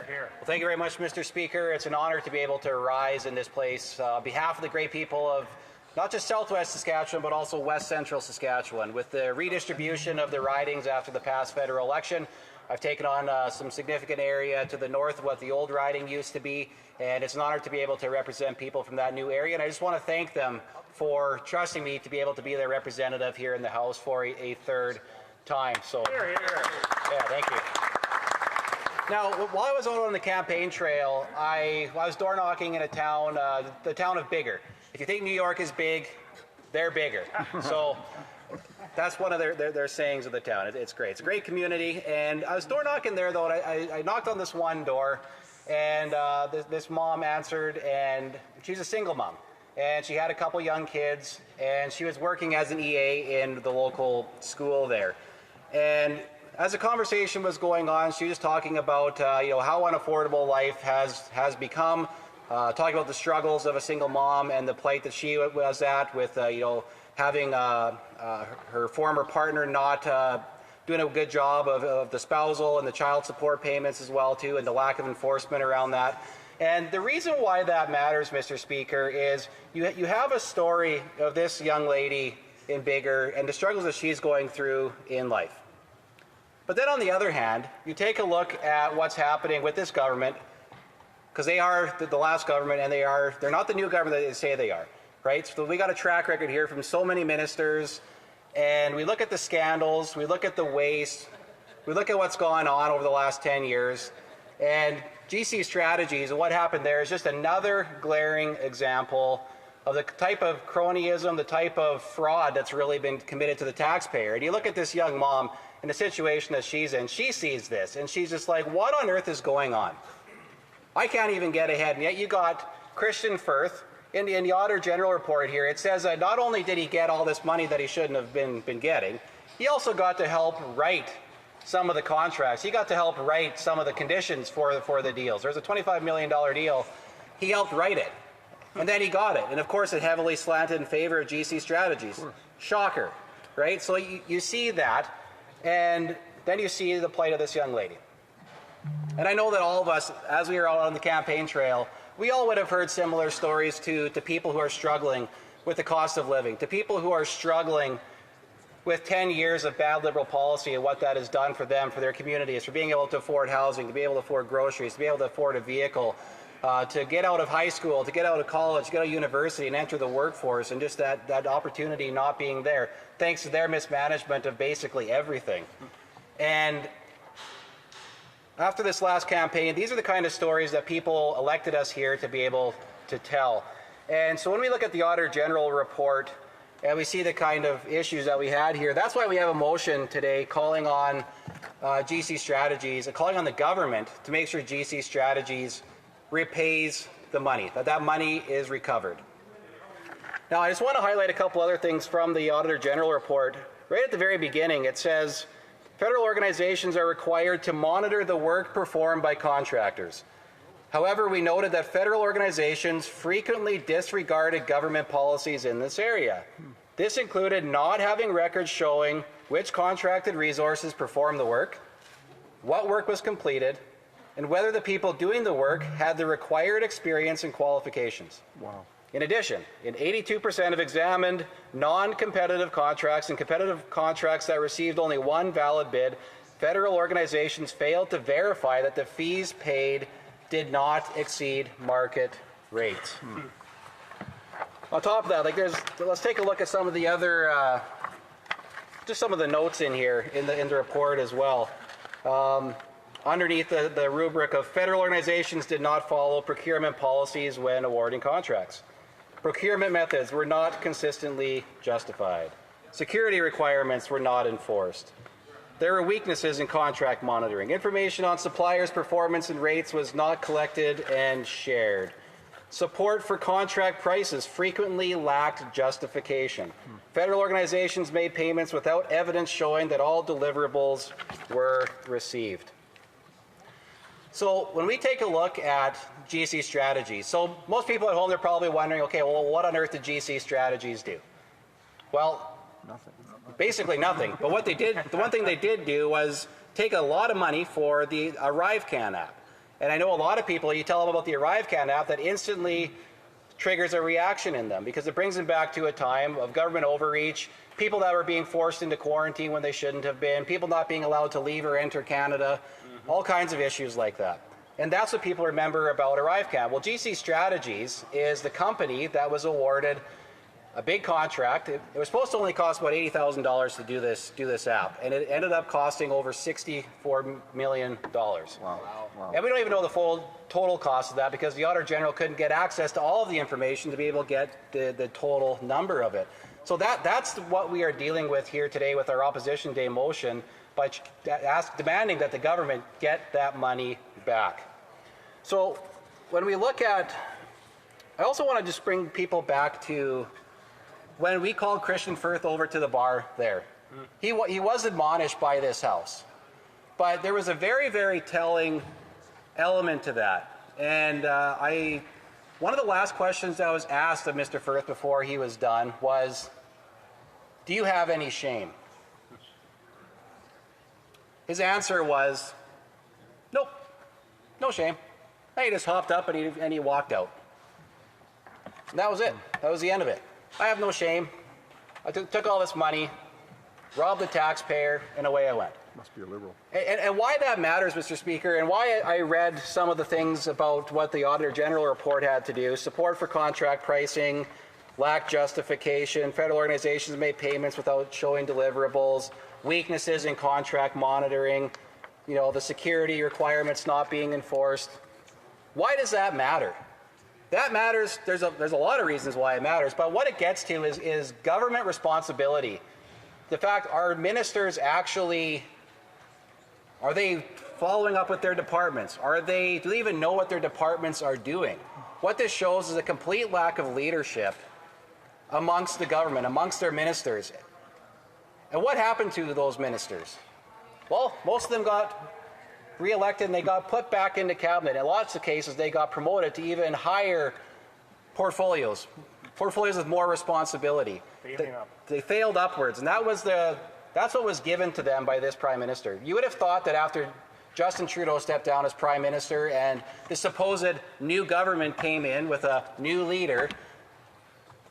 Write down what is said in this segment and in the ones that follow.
Well, thank you very much, Mr. Speaker. It's an honor to be able to rise in this place on behalf of the great people of not just Southwest Saskatchewan, but also West Central Saskatchewan. With the redistribution of the ridings after the past federal election, I've taken on some significant area to the north of what the old riding used to be, and it's an honor to be able to represent people from that new area. And I just want to thank them for trusting me to be able to be their representative here in the House for a third time. So, yeah, thank you. Now, while I was out on the campaign trail, I was door knocking in a town, the town of Bigger. If you think New York is big, they're bigger. So that's one of their sayings of the town. It's great. It's a great community. And I was door knocking there, though, and I knocked on this one door, and this mom answered, and she's a single mom. And she had a couple young kids, and she was working as an EA in the local school there. And as the conversation was going on, she was talking about how unaffordable life has become, talking about the struggles of a single mom and the plight that she was at with having her former partner not doing a good job of the spousal and the child support payments as well too, and the lack of enforcement around that. And the reason why that matters, Mr. Speaker, is you have a story of this young lady in Bigger and the struggles that she's going through in life. But then on the other hand, you take a look at what's happening with this government, because they are the last government, and they're not the new government that they say they are, right? So we got a track record here from so many ministers, and we look at the scandals, we look at the waste, we look at what's gone on over the last 10 years, and GC Strategies and what happened there is just another glaring example of the type of cronyism, the type of fraud that's really been committed to the taxpayer. And you look at this young mom in the situation that she's in, she sees this, and she's just like, what on earth is going on? I can't even get ahead. And yet you got Christian Firth in the Auditor General report here. It says that not only did he get all this money that he shouldn't have been getting, he also got to help write some of the contracts. He got to help write some of the conditions for the deals. There's a $25 million deal. He helped write it. And then he got it. And of course, it heavily slanted in favor of GC Strategies. Shocker, right? So you see that, and then you see the plight of this young lady. And I know that all of us, as we were out on the campaign trail, we all would have heard similar stories to people who are struggling with the cost of living, to people who are struggling with 10 years of bad Liberal policy and what that has done for them, for their communities, for being able to afford housing, to be able to afford groceries, to be able to afford a vehicle, to get out of high school, to get out of college, to get out of university and enter the workforce, and just that opportunity not being there, thanks to their mismanagement of basically everything. And after this last campaign, these are the kind of stories that people elected us here to be able to tell. And so when we look at the Auditor General report and we see the kind of issues that we had here, that's why we have a motion today calling on GC Strategies and calling on the government to make sure GC Strategies repays the money, that money is recovered. Now, I just want to highlight a couple other things from the Auditor General report. Right at the very beginning, it says, federal organizations are required to monitor the work performed by contractors. However, we noted that federal organizations frequently disregarded government policies in this area. This included not having records showing which contracted resources performed the work, what work was completed, and whether the people doing the work had the required experience and qualifications. Wow. In addition, in 82% of examined non-competitive contracts and competitive contracts that received only one valid bid, federal organizations failed to verify that the fees paid did not exceed market rates. On top of that, let's take a look at some of the other, just some of the notes in here in the report as well. Underneath the rubric of federal organizations did not follow procurement policies when awarding contracts. Procurement methods were not consistently justified. Security requirements were not enforced. There were weaknesses in contract monitoring. Information on suppliers' performance and rates was not collected and shared. Support for contract prices frequently lacked justification. Federal organizations made payments without evidence showing that all deliverables were received. So when we take a look at GC Strategies, so most people at home, they're probably wondering, okay, well, what on earth did GC Strategies do? Well, Nothing. Basically nothing. But what they did, the one thing they did do was take a lot of money for the ArriveCan app. And I know a lot of people, you tell them about the ArriveCan app, that instantly triggers a reaction in them because it brings them back to a time of government overreach, people that were being forced into quarantine when they shouldn't have been, people not being allowed to leave or enter Canada, all kinds of issues like that. And that's what people remember about ArriveCan. Well, GC Strategies is the company that was awarded a big contract. It was supposed to only cost about $80,000 to do this app, and it ended up costing over $64 million. Wow. And we don't even know the full total cost of that because the Auditor General couldn't get access to all of the information to be able to get the total number of it. So that's what we are dealing with here today with our Opposition Day motion by demanding that the government get that money back. So when we look at, I also want to just bring people back to when we called Christian Firth over to the bar there. He was admonished by this House. But there was a very, very telling element to that. And one of the last questions that was asked of Mr. Firth before he was done was, do you have any shame? His answer was, nope, no shame. And he just hopped up and he walked out. And that was it. That was the end of it. I have no shame. I took all this money, robbed the taxpayer, and away I went. Must be a Liberal. And why that matters, Mr. Speaker, and why I read some of the things about what the Auditor General report had to do, support for contract pricing, lack justification, federal organizations made payments without showing deliverables, weaknesses in contract monitoring, the security requirements not being enforced. Why does that matter? That matters. There's a lot of reasons why it matters, but what it gets to is government responsibility. The fact, are ministers actually, are they following up with their departments? Do they even know what their departments are doing? What this shows is a complete lack of leadership amongst the government, amongst their ministers. And what happened to those ministers? Well, most of them got re-elected and they got put back into cabinet. In lots of cases, they got promoted to even higher portfolios with more responsibility. They failed upwards, and that's what was given to them by this Prime Minister. You would have thought that after Justin Trudeau stepped down as Prime Minister and the supposed new government came in with a new leader,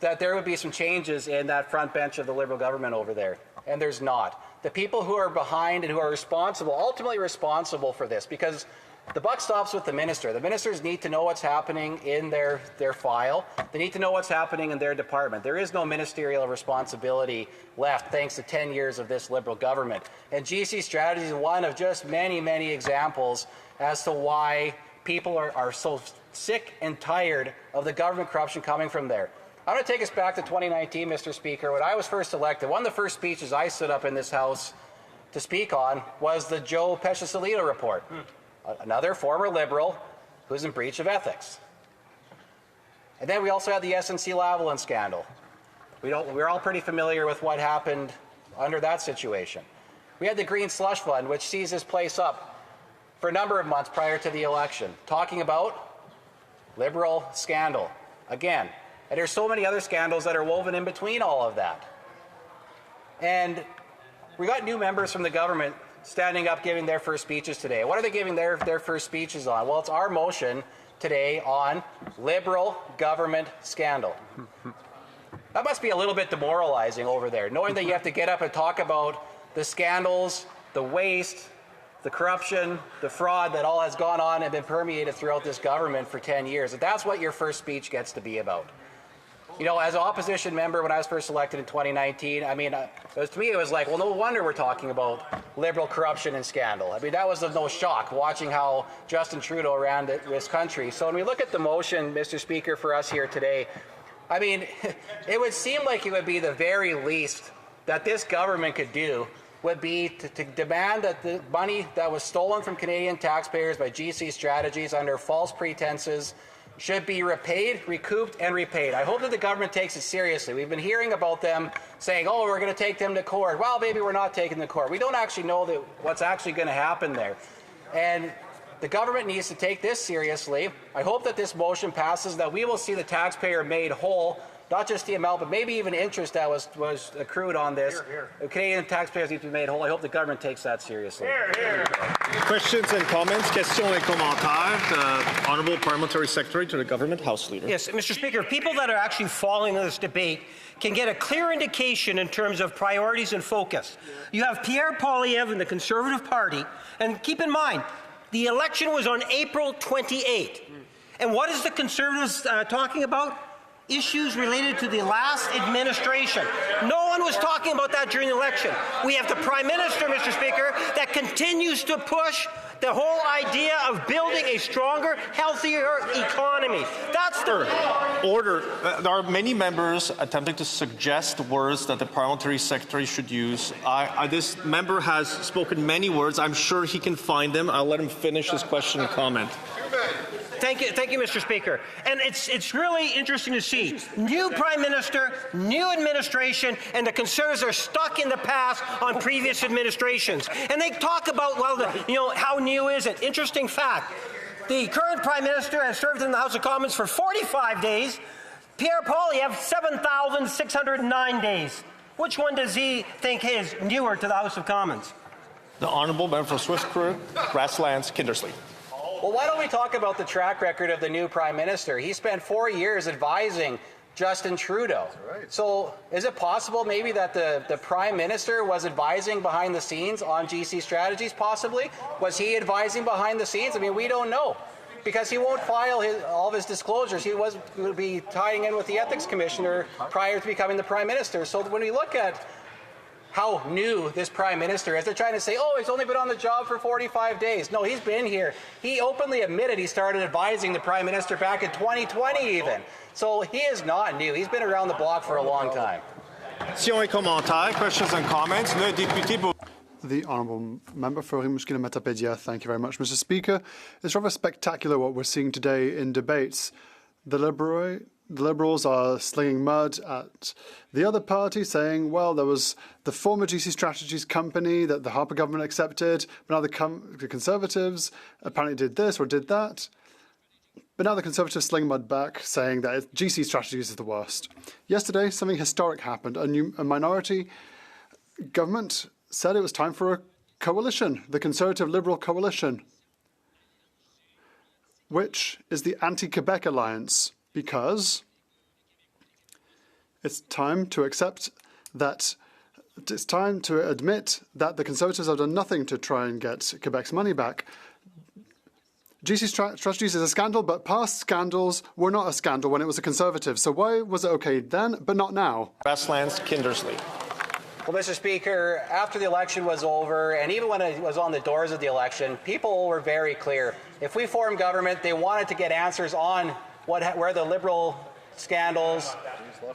that there would be some changes in that front bench of the Liberal government over there, and there's not. The people who are behind and who are ultimately responsible for this, because the buck stops with the minister. The ministers need to know what's happening in their file. They need to know what's happening in their department. There is no ministerial responsibility left thanks to 10 years of this Liberal government. And GC Strategies is one of just many, many examples as to why people are so sick and tired of the government corruption coming from there. I'm going to take us back to 2019, Mr. Speaker. When I was first elected, one of the first speeches I stood up in this House to speak on was the Joe Pescisolito report. Another former Liberal who's in breach of ethics. And then we also had the SNC-Lavalin scandal. We're all pretty familiar with what happened under that situation. We had the Green Slush Fund, which seized this place up for a number of months prior to the election, talking about Liberal scandal. Again, and there's so many other scandals that are woven in between all of that. And we got new members from the government standing up giving their first speeches today. What are they giving their first speeches on? Well, it's our motion today on Liberal government scandal. That must be a little bit demoralizing over there, knowing that you have to get up and talk about the scandals, the waste, the corruption, the fraud that all has gone on and been permeated throughout this government for 10 years. And that's what your first speech gets to be about. As an opposition member, when I was first elected in 2019, to me it was like, well, no wonder we're talking about Liberal corruption and scandal. That was of no shock, watching how Justin Trudeau ran this country. So when we look at the motion, Mr. Speaker, for us here today, it would seem like it would be the very least that this government could do would be to demand that the money that was stolen from Canadian taxpayers by GC Strategies under false pretenses should be repaid, recouped, and repaid. I hope that the government takes it seriously. We've been hearing about them saying, oh, we're going to take them to court. Well, maybe we're not taking them to court. We don't actually know what's actually going to happen there. And the government needs to take this seriously. I hope that this motion passes, that we will see the taxpayer made whole not just the amount, but maybe even interest that was accrued on this. Canadian taxpayers need to be made whole. I hope the government takes that seriously. Questions and comments? Questions et commentaires. Honourable Parliamentary Secretary to the Government House Leader. Yes, Mr. Speaker, people that are actually following this debate can get a clear indication in terms of priorities and focus. You have Pierre Poilievre in the Conservative Party, and keep in mind, the election was on April 28. And what is the Conservatives talking about? Issues related to the last administration. No one was talking about that during the election. We have the Prime Minister, Mr. Speaker, that continues to push the whole idea of building a stronger, healthier economy. That's the order. There are many members attempting to suggest words that the Parliamentary Secretary should use. This member has spoken many words. I'm sure he can find them. I'll let him finish his question and comment. Thank you, Mr. Speaker. And it's really interesting to see new Prime Minister, new administration, and the Conservatives are stuck in the past on previous administrations. And they talk about, well, how new is it? Interesting fact. The current Prime Minister has served in the House of Commons for 45 days. Pierre Poilievre, 7,609 days. Which one does he think is newer to the House of Commons? The Honourable Member for Swift Current, Grasslands, Kindersley. Well, why don't we talk about the track record of the new Prime Minister? He spent 4 years advising Justin Trudeau. Right. So is it possible maybe that the Prime Minister was advising behind the scenes on GC strategies, possibly? Was he advising behind the scenes? I mean, we don't know, because he won't file all of his disclosures. He would be tying in with the Ethics Commissioner prior to becoming the Prime Minister. So when we look at how new this Prime Minister is, they're trying to say, oh, he's only been on the job for 45 days. No, he's been here. He openly admitted he started advising the Prime Minister back in 2020 even. So he is not new. He's been around the block for a long time. Questions and comments. The Honourable Member for Rimouskina Metapedia. Thank you very much, Mr. Speaker. It's rather spectacular what we're seeing today in debates. The Liberals are slinging mud at the other party, saying, well, there was the former GC Strategies company that the Harper government accepted, but now the Conservatives apparently did this or did that. But now the Conservatives sling mud back, saying that GC Strategies is the worst. Yesterday, something historic happened. A minority government said it was time for a coalition, the Conservative-Liberal coalition, which is the Anti-Quebec Alliance, because it's time to accept that it's time to admit that the Conservatives have done nothing to try and get Quebec's money back. GC Strategies is a scandal, but past scandals were not a scandal when it was the Conservatives. So why was it okay then, but not now? Grasslands, Kindersley. Well, Mr. Speaker, after the election was over, and even when it was on the doors of the election, people were very clear. If we formed government, they wanted to get answers on where the Liberal scandals.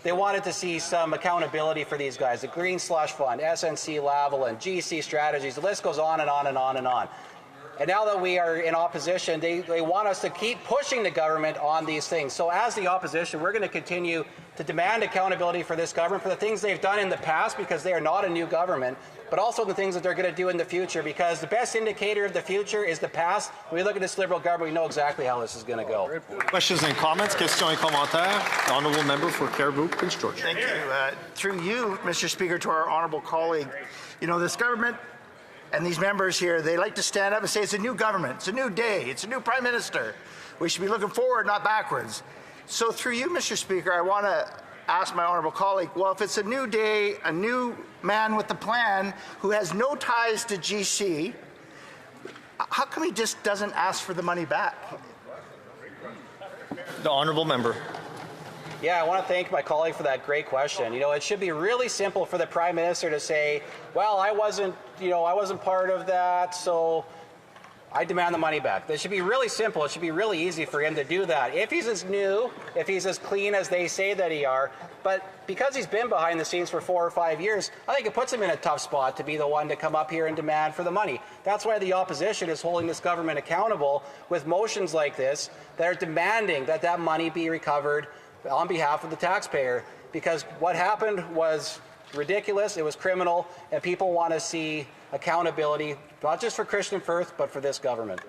They wanted to see some accountability for these guys. The Green Slush Fund, SNC Lavalin, GC Strategies, the list goes on and on and on and on. And now that we are in opposition, they want us to keep pushing the government on these things. So as the opposition, we're going to continue to demand accountability for this government for the things they've done in the past, because they are not a new government, but also the things that they're going to do in the future, because the best indicator of the future is the past. When we look at this Liberal government, we know exactly how this is going to go. Questions and comments. Questions et commentaires. The Honourable Member for Caribou, Prince George. Thank you. Through you, Mr. Speaker, to our honourable colleague, this government and these members here, they like to stand up and say it's a new government, it's a new day, it's a new Prime Minister. We should be looking forward, not backwards. So through you, Mr. Speaker, I want to ask my honourable colleague, well, if it's a new day, a new man with a plan who has no ties to GC, how come he just doesn't ask for the money back? The Honourable Member. Yeah, I want to thank my colleague for that great question. It should be really simple for the Prime Minister to say, well, I wasn't part of that, so I demand the money back. That should be really simple. It should be really easy for him to do that. If he's as new, if he's as clean as they say that he are, but because he's been behind the scenes for 4 or 5 years, I think it puts him in a tough spot to be the one to come up here and demand for the money. That's why the opposition is holding this government accountable with motions like this that are demanding that that money be recovered on behalf of the taxpayer, because what happened was ridiculous, it was criminal, and people want to see accountability, not just for Christian Firth, but for this government.